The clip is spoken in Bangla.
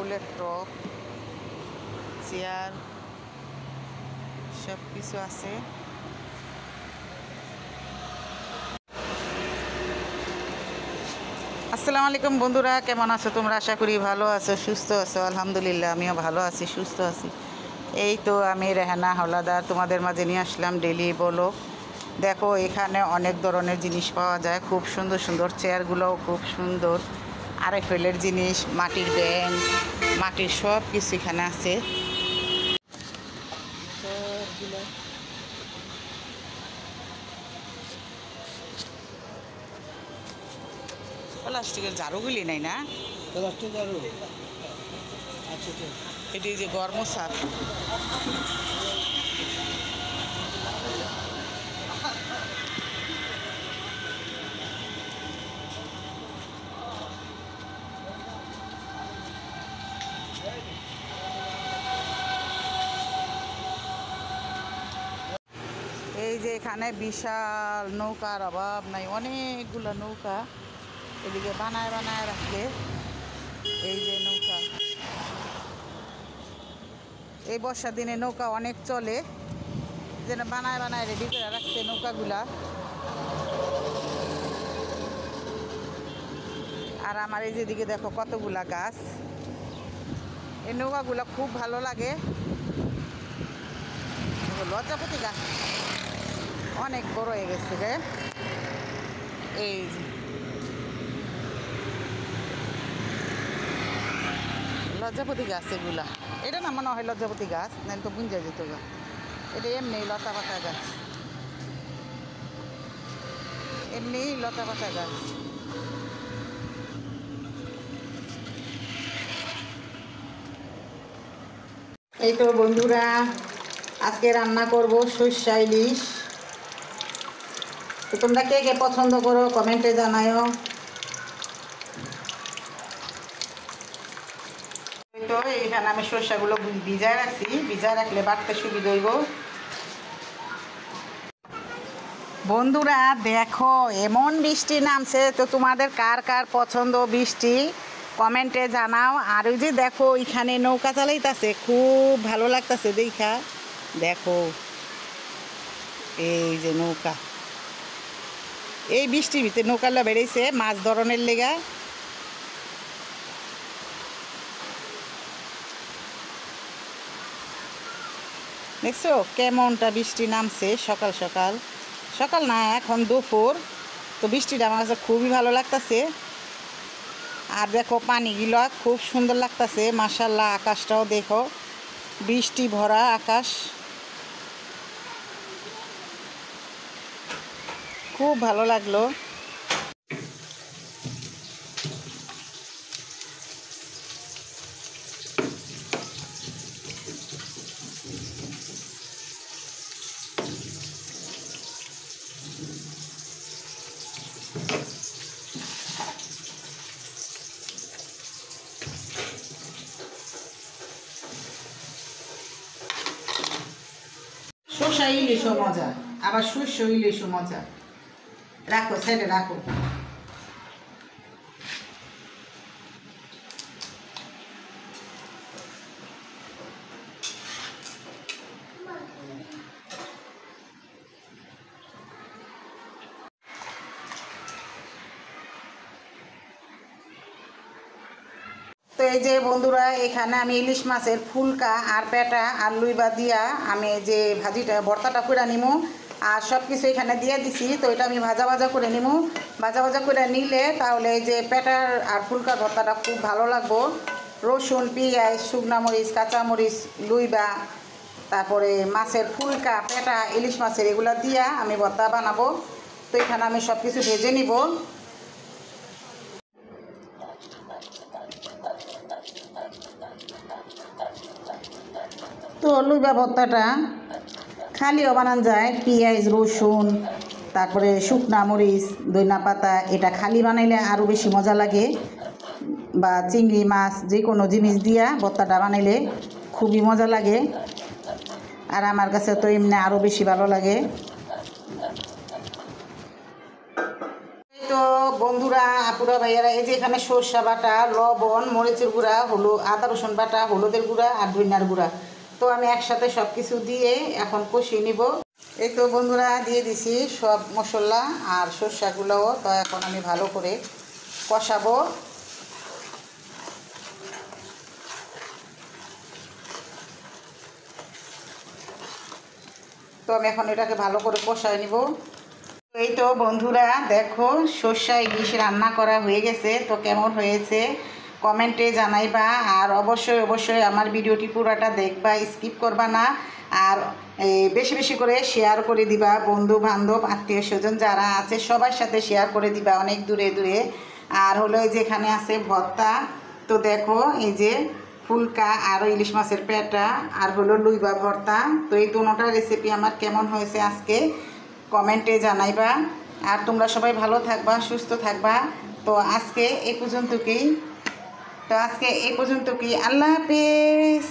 ফুলের টব, চেয়ার সব কিছু আছে। আসসালামু আলাইকুম বন্ধুরা, কেমন আছো তোমরা? আশা করি ভালো আছো, সুস্থ আছো। আলহামদুলিল্লাহ আমিও ভালো আছি, সুস্থ আছি। এই তো আমি রেহানা হাওলাদার তোমাদের মাঝে নিয়ে আসলাম ডেলি ব্লগ। দেখো এখানে অনেক ধরনের জিনিস পাওয়া যায়, খুব সুন্দর সুন্দর চেয়ারগুলোও খুব সুন্দর। আরএফএলের জিনিস, মাটির ব্যাঙ, মাটির সব কিছু এখানে আছে। সবগুলো প্লাস্টিকের ঝাড়ুগুলি নাই না, প্লাস্টিক ঝাড়ু। আচ্ছা, এটি যে গরম সাপ। এই যে এখানে বিশাল নৌকার অভাব নাই, অনেকগুলো নৌকা এদিকে বানায় বানায় রাখে। এই যে নৌকা, এই বর্ষার দিনে নৌকা অনেক চলে, যেন বানায় বানায় রেডি করে রাখছে নৌকাগুলা। আর আমার এই যেদিকে দেখো কতগুলা গাছ, এই নৌকাগুলা খুব ভালো লাগে। লজ্জাপতি গাছ অনেক বড় হয়ে গেছে রে। এই যে লজ্জাপতি গাছ এগুলা, এটা না মনে হয় লজ্জাপতি গাছ, না তো বুঝা যেত গা। এটা এমনি লতা পাতা গাছ, এমনি লতা পাতা গাছ। এই তো বন্ধুরা, আজকে রান্না করব সর্ষে ইলিশ। তো তোমরা কে কে পছন্দ করো কমেন্টে জানাও। তো এখানে আমি সর্ষেগুলো ভিজায় রাখছি, ভিজায় রাখলে বাটতে সুবিধা হইব। বন্ধুরা দেখো এমন বৃষ্টি নামছে, তো তোমাদের কার কার পছন্দ বৃষ্টি কমেন্টে জানাও। আর ওই যে দেখো এখানে নৌকা চালাইতেছে, খুব ভালো লাগতেছে দেখা। দেখো এই যে নৌকা, এই বৃষ্টির ভিতরে নৌকাটা বেড়েছে মাছ ধরনের লেগা। দেখছো কেমনটা বৃষ্টি নামছে, সকাল সকাল, সকাল না এখন দুপুর। তো বৃষ্টিটা আমার কাছে খুবই ভালো লাগতেছে। আর দেখো পানিগুলো খুব সুন্দর লাগতেছে মাশাআল্লাহ। আকাশটাও দেখো, বৃষ্টি ভরা আকাশ, খুব ভালো লাগলো। শসা ইলিশও মজা, আবার শস্য ইলিশও মজা। রাখো সাইডে রাখো। তো এই যে বন্ধুরা, এখানে আমি ইলিশ মাছের ফুলকা আর পেটা আর লুইবা দিয়া আমি এই যে ভাজিটা ভর্তাটা করে নিমু। আর সব কিছু এখানে দিয়ে দিছি। তো এটা আমি ভাজা ভাজা করে নিমু। ভাজা ভাজা করে নিলে তাহলে এই যে পেটার আর ফুলকার ভর্তাটা খুব ভালো লাগবো। রসুন, পেঁয়াজ, শুকনা মরিচ, কাঁচামরিচ, লুইবা, তারপরে মাছের ফুলকা, পেটা, ইলিশ মাছের এগুলো দিয়া আমি ভর্তা বানাবো। তো এখানে আমি সব কিছু ভেজে নিব। তো লুইবা ভর্তাটা খালিও বানানো যায়, পেঁয়াজ, রসুন, তারপরে শুকনা মরিচ, ধনিয়া পাতা, এটা খালি বানাইলে আরও বেশি মজা লাগে। বা চিংড়ি মাছ, যে কোনো জিনিস দিয়া ভর্তাটা বানাইলে খুবই মজা লাগে। আর আমার কাছে তো এমনি আরও বেশি ভালো লাগে। তো বন্ধুরা আপুরা ভাইয়ারা এই যে এখানে সরষা বাটা, লবণ, মরিচের গুঁড়া, হলুদ, আদা রসুন বাটা, হলুদের গুঁড়া আর ধনিয়ার গুঁড়া, তো আমি একসাথে সব কিছু দিয়ে এখন কষিয়ে নিব। এই তো বন্ধুরা দিয়ে দিছি সব মশলা আর সরষাগুলোও, তো এখন আমি ভালো করে কষাবো। তো আমি এখন এটাকে ভালো করে কষাই নিব। এই তো বন্ধুরা দেখো সরষা ইলিশ রান্না করা হয়ে গেছে, তো কেমন হয়েছে কমেন্টে জানাইবা। আর অবশ্যই অবশ্যই আমার ভিডিওটি পুরোটা দেখবা, স্কিপ করবা না। আর বেশি বেশি করে শেয়ার করে দিবা, বন্ধু বান্ধব আত্মীয় স্বজন যারা আছে সবার সাথে শেয়ার করে দিবা অনেক দূরে দূরে। আর হলো এই যে এখানে আছে ভর্তা, তো দেখো এই যে ফুলকা আর ইলিশ মাছের পেটা আর হলো লুইবা ভর্তা। তো এই দুটোটা রেসিপি আমার কেমন হয়েছে আজকে কমেন্টে জানাইবা। আর তোমরা সবাই ভালো থাকবা, সুস্থ থাকবা। তো আজকে এই পর্যন্তই, আল্লাহ হাফেজ।